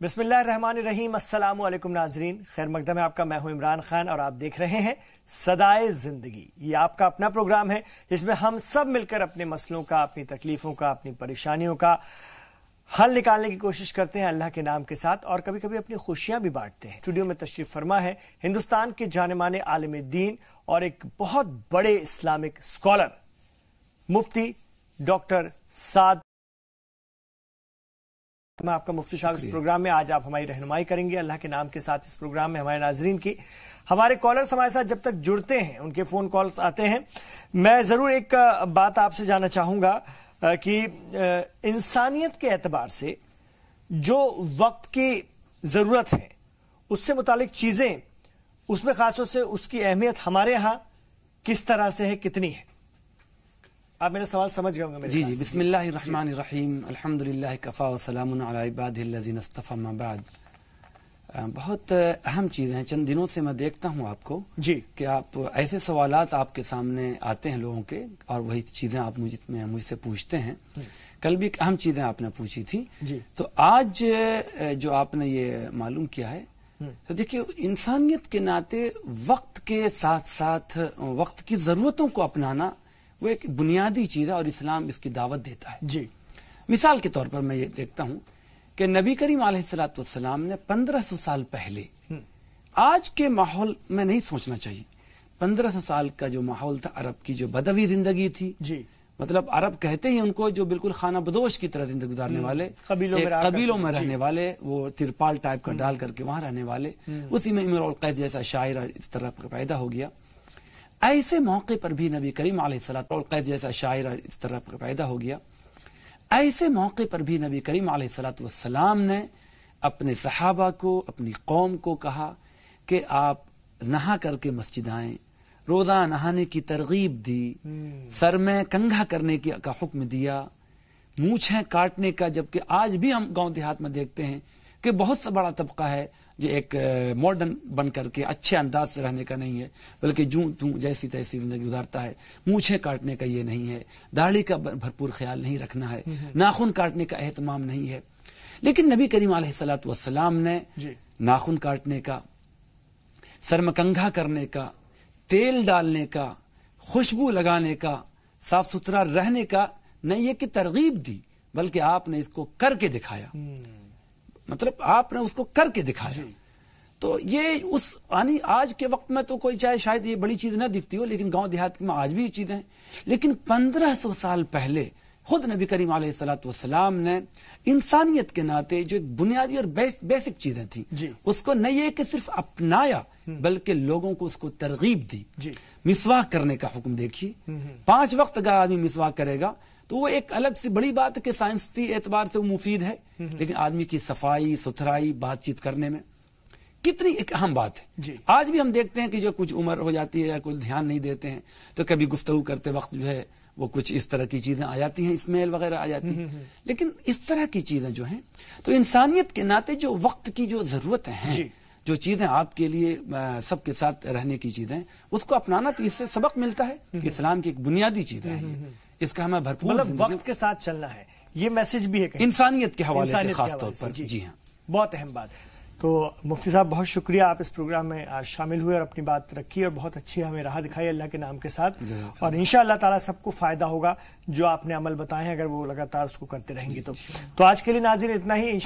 बिस्मिल्लाहिर्रहमानिर्रहीम। अस्सलाम वालेकुम नाजरीन, खैर मकदम है आपका। मैं हूं इमरान खान और आप देख रहे हैं सदाए जिंदगी। ये आपका अपना प्रोग्राम है जिसमें हम सब मिलकर अपने मसलों का, अपनी तकलीफों का, अपनी परेशानियों का हल निकालने की कोशिश करते हैं अल्लाह के नाम के साथ, और कभी कभी अपनी खुशियां भी बांटते हैं। स्टूडियो में तशरीफ फरमा है हिंदुस्तान के जाने माने आलिम दीन और एक बहुत बड़े इस्लामिक स्कॉलर मुफ्ती डॉक्टर साद। मैं आपका मुफ्ती साहब इस प्रोग्राम में आज आप हमारी रहनुमाई करेंगे अल्लाह के नाम के साथ इस प्रोग्राम में हमारे नाजरीन की। हमारे कॉलर्स हमारे साथ जब तक जुड़ते हैं, उनके फोन कॉल्स आते हैं, मैं जरूर एक बात आपसे जानना चाहूंगा कि इंसानियत के एतबार से जो वक्त की जरूरत है उससे मुतालिक चीजें, उसमें खासतौर से उसकी अहमियत हमारे यहाँ किस तरह से है, कितनी है? आप मेरा सवाल समझ गए होंगे। जी, बिस्मिल्लाहिर्रहमानिर्रहीम, अल्हम्दुलिल्लाह कफ़ा व सलामुन अला इबादिल्लज़ीना इस्तफ़ा अम्मा बाद। बहुत अहम चीज़ है। चंद दिनों से मैं देखता हूँ आपको जी कि आप ऐसे सवालात आपके सामने आते हैं लोगों के, और वही चीज़ें आप मुझसे पूछते हैं। कल भी अहम चीज़ें आपने पूछी थी जी। तो आज जो आपने ये मालूम किया है, तो देखिए इंसानियत के नाते वक्त के साथ साथ वक्त की ज़रूरतों को अपनाना वो एक बुनियादी चीज़ है और इस्लाम इसकी दावत देता है। जी, मिसाल मिसाल के तौर पर मैं ये देखता हूँ कि नबी करीम अलैहिस्सलाम ने 1500 साल पहले, आज के माहौल में नहीं सोचना चाहिए, 1500 साल का जो माहौल था, अरब की जो बदवी जिंदगी थी, जी, मतलब अरब कहते ही उनको जो बिल्कुल खाना बदोश की तरह जिंदगी गुजारने वाले, कबीलों में रहने वाले, वो तिरपाल टाइप का डाल करके वहां रहने वाले, उसी में इमरुल कैस जैसा शायर इस तरह का पैदा हो गया। ऐसे मौके पर भी नबी करीम अलैहिस्सलाम जैसा शायर इस तरह का पैदा हो गया। ऐसे मौके पर भी नबी करीम अलैहिस्सलाम ने अपने सहाबा को, अपनी कौम को कहा कि आप नहा करके मस्जिद आएं, रोजा नहाने की तरगीब दी, सर में कंघा करने का हुक्म दिया, मूछें काटने का, जबकि आज भी हम गांव देहात में देखते हैं कि बहुत सा बड़ा तबका है जो एक मॉडर्न बन करके अच्छे अंदाज से रहने का नहीं है, बल्कि जैसी तैसी जिंदगी गुजारता है। मूछें काटने का ये नहीं है, दाढ़ी का भरपूर ख्याल नहीं रखना है, नाखून काटने का एहतमाम नहीं है। लेकिन नबी करीम अलैहिस्सलाम ने नाखून काटने का, सर में कंघा करने का, तेल डालने का, खुशबू लगाने का, साफ सुथरा रहने का नहीं है कि तरगीब दी, बल्कि आपने इसको करके दिखाया। मतलब आपने उसको करके दिखाया। तो ये उस यानी आज के वक्त में तो कोई चाहे शायद ये बड़ी चीज ना दिखती हो, लेकिन गांव देहात में आज भी ये चीजें हैं। लेकिन 1500 साल पहले खुद नबी करीम अलैहिस्सलाम ने इंसानियत के नाते जो एक बुनियादी और बेसिक चीजें थी, उसको न ये कि सिर्फ अपनाया, बल्कि लोगों को उसको तरगीब दी। मिसवाक करने का हुक्म देखिए, 5 वक्त अगर आदमी मिसवाक करेगा तो वो एक अलग सी बड़ी बात है कि साइंसी एतबार से वो मुफीद है, लेकिन आदमी की सफाई सुथराई बातचीत करने में कितनी एक अहम बात है। आज भी हम देखते हैं कि जो कुछ उम्र हो जाती है या कुछ ध्यान नहीं देते हैं, तो कभी गुफ्तगू करते वक्त जो है वो कुछ इस तरह की चीजें आ जाती हैं, स्मेल वगैरह आ जाती हैं। लेकिन इस तरह की चीजें जो हैं, तो इंसानियत के नाते जो वक्त की जो जरूरतें हैं, जो चीजें आपके लिए सबके साथ रहने की चीजें, उसको अपनाना, तो इससे सबक मिलता है। इस्लाम की एक बुनियादी चीज है, इसका हमें भरपूर, मतलब वक्त के साथ चलना है, ये मैसेज भी है इंसानियत के हवाले से खास तौर पर। जी हाँ, बहुत अहम बात। तो मुफ्ती साहब बहुत शुक्रिया, आप इस प्रोग्राम में आज शामिल हुए और अपनी बात रखी और बहुत अच्छी हमें राह दिखाई अल्लाह के नाम के साथ, और इंशाअल्लाह ताला सबको फायदा होगा जो आपने अमल बताए हैं, अगर वो लगातार उसको करते रहेंगे तो आज के लिए नाज़रीन इतना ही।